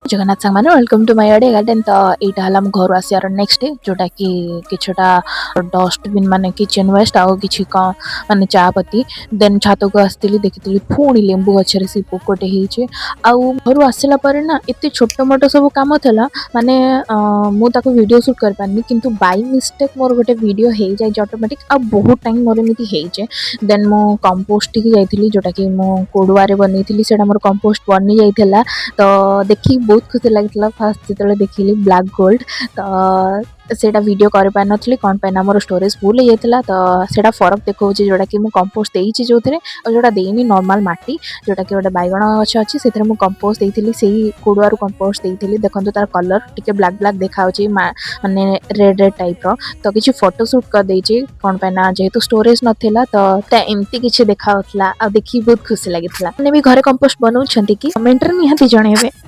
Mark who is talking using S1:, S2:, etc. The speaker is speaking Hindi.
S1: जगन्नाथ सांग मैंने welcome to my idea garden. तो यहाँ है घर आसार नेक्स्ट डे जोटा कि किछटा डस्टबिन माने किचन वेस्ट आउ कि माने चा पत्ती देन छात को आसती देखी पुणी लेंबू गचर से पोकटे होचे आउ घर आसला ना एत छोट मोट सब कम था माने मुझे वीडियो शूट कर पानी किंतु बाय मिस्टेक मोर गोटे वीडियो हो जाए ऑटोमेटिक आ बहुत टाइम मोर एमती हो देन मो कंपोस्ट की जाइली जोटा कि मो कोडुआरे बनई से मोर कंपोस्ट बनी जाइला। तो देखिए बहुत खुशी लगी फास्ट जो देखिली ब्लैक गोल्ड तो सेटा वीडियो कर पार नी कौन पे मोर स्टोरेज फुल हो जाता तो सेटा फरक देखा जोटा कि मुझे कंपोस्ट देती जो और जोटा देनी नॉर्मल माटी जोटा कि गोटे बैगण गछ अच्छी से कंपोस्ट देती से कोड़ुआर कंपोस्ट देती देखो तार कलर टी ब्लैक ब्लैक देखा माने रेड रेड टाइप रो तो किसी फोटोशूट कर देची कौन पे जेहेतु स्टोरेज नाला तो एमती किसी देखा देखिए बहुत खुशी लगी मैंने भी घरे कंपोस्ट बनाऊँ कि कमेंट निहाती जनइबे।